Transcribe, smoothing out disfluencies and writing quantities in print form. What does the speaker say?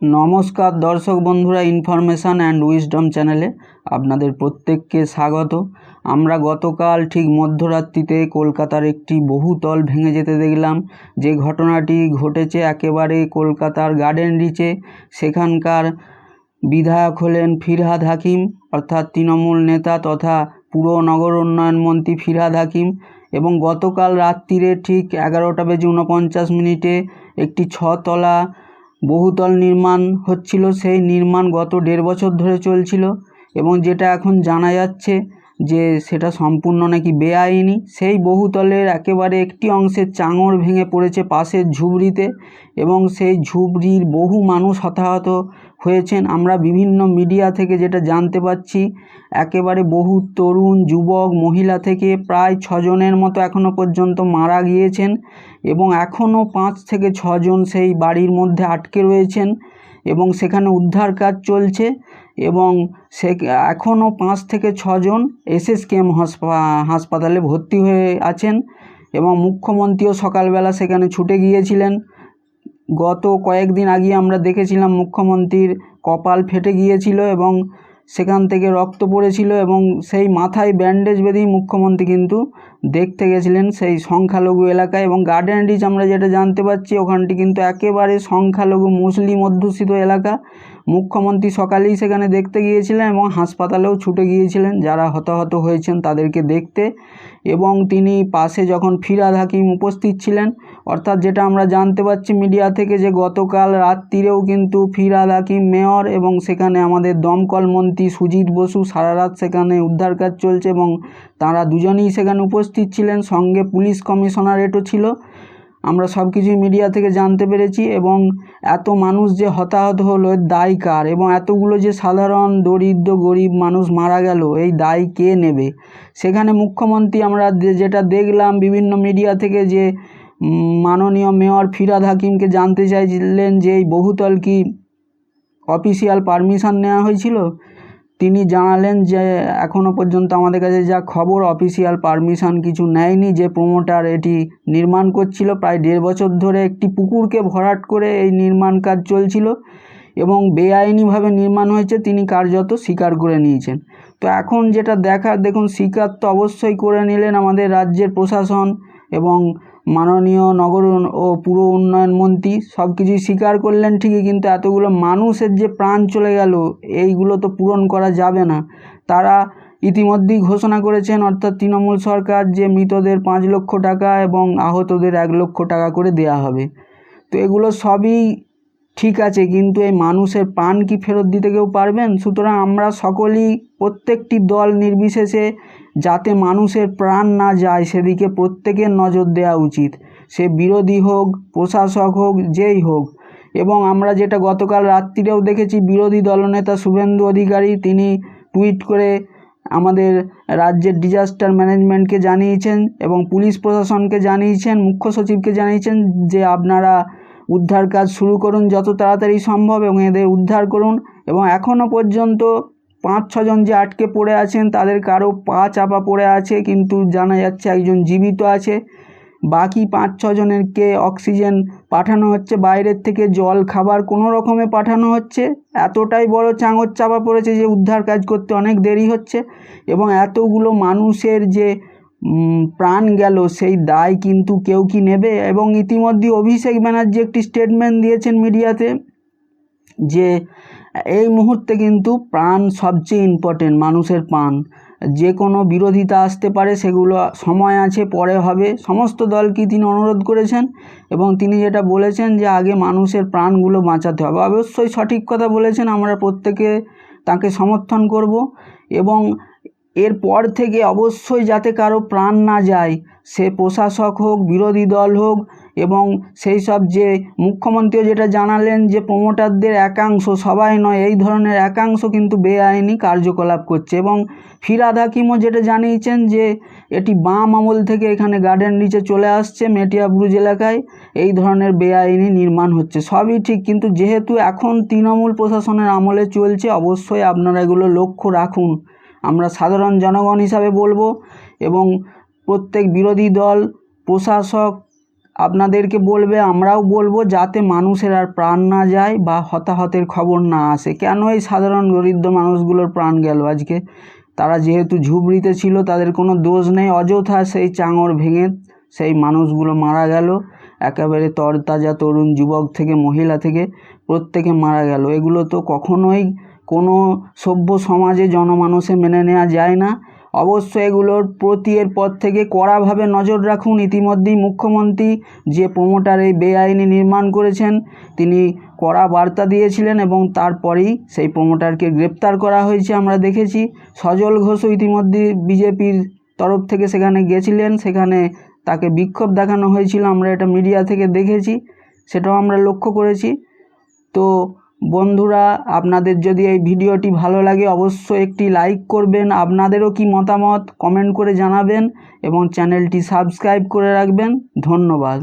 নমস্কার দর্শক বন্ধুরা, ইনফরমেশান অ্যান্ড উইজডম চ্যানেলে আপনাদের প্রত্যেককে স্বাগত। আমরা গতকাল ঠিক মধ্যরাত্রিতে কলকাতার একটি বহুতল ভেঙে যেতে দেখলাম। যে ঘটনাটি ঘটেছে একেবারে কলকাতার গার্ডেন রিচে। সেখানকার বিধায়ক হলেন ফিরহাদ হাকিম, অর্থাৎ তৃণমূল নেতা তথা পুর নগর উন্নয়ন মন্ত্রী ফিরহাদ হাকিম। এবং গতকাল রাত্রিরে ঠিক 11:49 একটি 6 তলা বহুতল নির্মাণ হচ্ছিল। সেই নির্মাণ গত 1.5 বছর ধরে চলছিল এবং যেটা এখন জানা যাচ্ছে যে সেটা সম্পূর্ণ নাকি বেআইনি। সেই বহুতলের একেবারে একটি অংশের চাঙড় ভেঙে পড়েছে পাশের ঝুপড়িতে এবং সেই ঝুপড়ির বহু মানুষ হতাহত হয়েছেন। আমরা বিভিন্ন মিডিয়া থেকে যেটা জানতে পাচ্ছি, একেবারে বহু তরুণ যুবক মহিলা থেকে প্রায় 6 জনের মতো এখনও পর্যন্ত মারা গিয়েছেন এবং এখনও 5 থেকে 6 জন সেই বাড়ির মধ্যে আটকে রয়েছেন এবং সেখানে উদ্ধার কাজ চলছে এবং এখনও 5 থেকে 6 জন SSKM হাসপাতালে ভর্তি হয়ে আছেন এবং মুখ্যমন্ত্রীও সকালবেলা সেখানে ছুটে গিয়েছিলেন। গত কয়েকদিন আগে আমরা দেখেছিলাম মুখ্যমন্ত্রীর কপাল ফেটে গিয়েছিল এবং সেখান থেকে রক্ত পড়েছিল এবং সেই মাথায় ব্যান্ডেজ বেঁধেই মুখ্যমন্ত্রী কিন্তু দেখতে গেছিলেন সেই সংখ্যালঘু এলাকায়। এবং গার্ডেন রিচ আমরা যেটা জানতে পারছি, ওখানটি কিন্তু একেবারে সংখ্যালঘু মুসলিম অধ্যুষিত এলাকা। মুখ্যমন্ত্রী সকালেই সেখানে দেখতে গিয়েছিলেন এবং হাসপাতালেও ছুটে গিয়েছিলেন যারা হতাহত হয়েছেন তাদেরকে দেখতে। এবং তিনি পাশে যখন ফিরহাদ হাকিম উপস্থিত ছিলেন, অর্থাৎ যেটা আমরা জানতে পারছি মিডিয়া থেকে যে গতকাল রাত্রিরেও কিন্তু ফিরহাদ হাকিম মেয়র এবং সেখানে আমাদের দমকল মন্ত্রী সুজিত বসু সারা রাত সেখানে উদ্ধার কাজ চলছে এবং তারা দুজনেই সেখানে উপস্থিত ছিলেন, সঙ্গে পুলিশ কমিশনারেটও ছিল। আমরা সব কিছুই মিডিয়া থেকে জানতে পেরেছি। এবং এত মানুষ যে হতাহত হলো এর দায় কার এবং এতগুলো যে সাধারণ দরিদ্র গরিব মানুষ মারা গেল এই দায় কে নেবে? সেখানে মুখ্যমন্ত্রী আমরা যেটা দেখলাম বিভিন্ন মিডিয়া থেকে যে মাননীয় মেয়র ফিরহাদ হাকিমকে জানতে চাইছিলেন যে এই বহুতল কি অফিসিয়াল পারমিশন নেওয়া হয়েছিল। তিনি জানালেন যে এখনও পর্যন্ত আমাদের কাছে যা খবর অফিসিয়াল পারমিশন কিছু নেয়নি। যে প্রমোটার এটি নির্মাণ করছিল প্রায় 1.5 বছর ধরে একটি পুকুরকে ভরাট করে এই নির্মাণ কাজ চলছিল এবং বেআইনিভাবে নির্মাণ হয়েছে তিনি কার্যত স্বীকার করে নিয়েছেন। তো এখন যেটা দেখার, দেখুন স্বীকার তো অবশ্যই করে নিলেন আমাদের রাজ্যের প্রশাসন এবং মাননীয় নগর ও পুর উন্নয়ন মন্ত্রী, সব কিছুই স্বীকার করলেন ঠিকই, কিন্তু এতগুলো মানুষের যে প্রাণ চলে গেল এইগুলো তো পূরণ করা যাবে না। তারা ইতিমধ্যেই ঘোষণা করেছেন, অর্থাৎ তৃণমূল সরকার, যে মৃতদের 5 লক্ষ টাকা এবং আহতদের 1 লক্ষ টাকা করে দেয়া হবে। তো এগুলো সবই ঠিক আছে, কিন্তু এই মানুষের প্রাণ কি ফেরত দিতে কেউ পারবেন? সুতরাং আমরা সকলেই প্রত্যেকটি দল নির্বিশেষে যাতে মানুষের প্রাণ না যায় সেদিকে প্রত্যেকের নজর দেওয়া উচিত, সে বিরোধী হোক প্রশাসক হোক যেই হোক। এবং আমরা যেটা গতকাল রাত্রিরেও দেখেছি, বিরোধী দলনেতা শুভেন্দু অধিকারী তিনি টুইট করে আমাদের রাজ্যের ডিজাস্টার ম্যানেজমেন্টকে জানিয়েছেন এবং পুলিশ প্রশাসনকে জানিয়েছেন, মুখ্য সচিবকে জানিয়েছেন যে আপনারা উদ্ধার কাজ শুরু করুন যত তাড়াতাড়ি সম্ভব এবং এদের উদ্ধার করুন। এবং এখনও পর্যন্ত 5-6 জন যে আটকে পড়ে আছেন তাদের কারো পা চাপা পড়ে আছে, কিন্তু জানা যাচ্ছে একজন জীবিত আছে। বাকি 5-6 জনেরকে অক্সিজেন পাঠানো হচ্ছে বাইরের থেকে, জল খাবার কোনো রকমে পাঠানো হচ্ছে। এতটাই বড় চাঙড় চাপা পড়েছে যে উদ্ধার কাজ করতে অনেক দেরি হচ্ছে এবং এতগুলো মানুষের যে প্রাণ গেল সেই দায় কিন্তু কেউ কি নেবে? এবং ইতিমধ্যে অভিষেক ব্যানার্জি একটি স্টেটমেন্ট দিয়েছেন মিডিয়াতে যে এই মুহূর্তে কিন্তু প্রাণ সবচেয়ে ইম্পর্টেন্ট, মানুষের প্রাণ। যে কোনো বিরোধিতা আসতে পারে, সেগুলো সময় আছে, পরে হবে। সমস্ত দলকে তিনি অনুরোধ করেছেন এবং তিনি যেটা বলেছেন যে আগে মানুষের প্রাণগুলো বাঁচাতে হবে। অবশ্যই সঠিক কথা বলেছেন, আমরা প্রত্যেকে তাকে সমর্থন করব এবং এরপর থেকে অবশ্যই যাতে কারো প্রাণ না যায়, সে প্রশাসক হোক বিরোধী দল হোক। এবং সেই সব যে মুখ্যমন্ত্রীও যেটা জানালেন যে প্রমোটারদের একাংশ, সবাই নয়, এই ধরনের একাংশ কিন্তু বেআইনি কার্যকলাপ করছে। এবং ফিরহাদ হাকিমও যেটা জানিয়েছেন যে এটি বাম আমল থেকে এখানে গার্ডেন রিচে চলে আসছে, মেটিয়া ব্রুজ এলাকায় এই ধরনের বেআইনি নির্মাণ হচ্ছে। সবই ঠিক, কিন্তু যেহেতু এখন তৃণমূল প্রশাসনের আমলে চলছে অবশ্যই আপনারা এগুলো লক্ষ্য রাখুন, আমরা সাধারণ জনগণ হিসাবে বলবো। এবং প্রত্যেক বিরোধী দল প্রশাসক আপনাদেরকে বলবে, আমরাও বলবো, যাতে মানুষের আর প্রাণ না যায় বা হতাহতের খবর না আসে। কেন এই সাধারণ দরিদ্র মানুষগুলোর প্রাণ গেল আজকে? তারা যেহেতু ঝুপড়িতে ছিল, তাদের কোনো দোষ নেই, অযথা সেই চাঙড় ভেঙে সেই মানুষগুলো মারা গেল। একেবারে তরতাজা তরুণ, যুবক থেকে মহিলা থেকে প্রত্যেকে মারা গেল। এগুলো তো কখনোই কোনো সভ্য সমাজে জনমানুষে মেনে নেওয়া যায় না। অবশ্যই এগুলোর প্রতি এরপর থেকে কড়াভাবে নজর রাখুন। ইতিমধ্যেই মুখ্যমন্ত্রী যে প্রমোটার এই বেআইনি নির্মাণ করেছেন, তিনি কড়া বার্তা দিয়েছিলেন এবং তারপরেই সেই প্রমোটারকে গ্রেপ্তার করা হয়েছে, আমরা দেখেছি। সজল ঘোষও ইতিমধ্যে বিজেপির তরফ থেকে সেখানে গেছিলেন, সেখানে তাকে বিক্ষোভ দেখানো হয়েছিল, আমরা এটা মিডিয়া থেকে দেখেছি, সেটাও আমরা লক্ষ্য করেছি। তো বন্ধুরা, আপনাদের যদি এই ভিডিওটি ভালো লাগে অবশ্যই একটি লাইক করবেন। আপনাদেরও কি মতামত কমেন্ট করে জানাবেন এবং চ্যানেলটি সাবস্ক্রাইব করে রাখবেন। ধন্যবাদ।